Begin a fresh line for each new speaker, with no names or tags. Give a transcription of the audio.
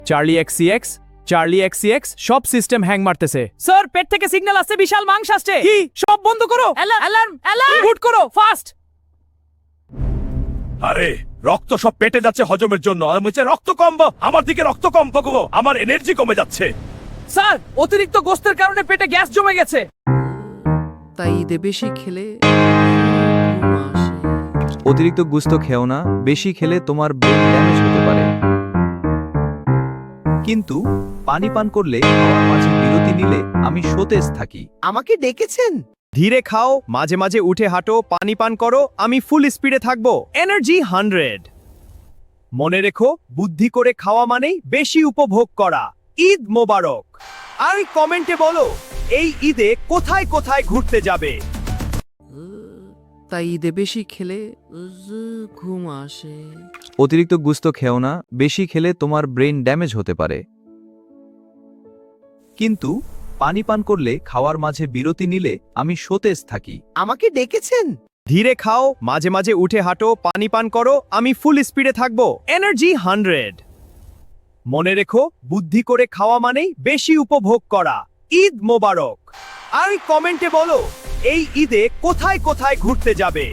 Charlie এক্সিএক্স, Charlie এক্সিএক্স, সব system hang মারতেছে। Sir, পেট থেকে সিগন্যাল আসছে, বিশাল মাংস আসছে। কি? সব বন্ধ করো। অ্যালার্ম, রিবুট করো ফাস্ট।
আরে রক্ত সব পেটে যাচ্ছে হজমের জন্য। আমি বলছি রক্ত কম, আমার দিকে রক্ত কম গো, আমার এনার্জি কমে যাচ্ছে।
স্যার, অতিরিক্ত গোস্তের কারণে পেটে গ্যাস জমে গেছে।
তাই ঈদে বেশি খেলে ঘুম আসে।
অতিরিক্ত গুস্ত খেও না, বেশি খেলে তোমার ব্রেন ড্যামেজ হতে পারে। কিন্তু পানি পান করলে খাওয়ার মাঝে বিরতি নিলে আমি সতেজ থাকি।
আমাকে ডেকেছেন?
ধীরে খাও, মাঝে মাঝে উঠে হাঁটো, পানি পান করো, আমি ফুল স্পিডে থাকবো। এনার্জি 100। মনে রেখো, বুদ্ধি করে খাওয়া মানেই বেশি উপভোগ করা। ঈদ মোবারক। আর কমেন্টে বলো, এই ঈদে কোথায় কোথায় ঘুরতে যাবে।
তাই ঈদে বেশি খেলে ঘুম আসে।
অতিরিক্ত গুস্ত খেও না, বেশি খেলে তোমার ব্রেন ড্যামেজ হতে পারে। কিন্তু পানি পান করলে খাওয়ার মাঝে বিরতি নিলে আমি সতেজ থাকি।
আমাকে ডেকেছেন?
ধীরে খাও, মাঝে মাঝে উঠে হাঁটো, পানি পান করো, আমি ফুল স্পিডে থাকবো। এনার্জি 100। মনে রেখো, বুদ্ধি করে খাওয়া মানেই বেশি উপভোগ করা। ঈদ মোবারক। আর কমেন্টে বলো, এই ঈদে কোথায় কোথায় ঘুরতে যাবে।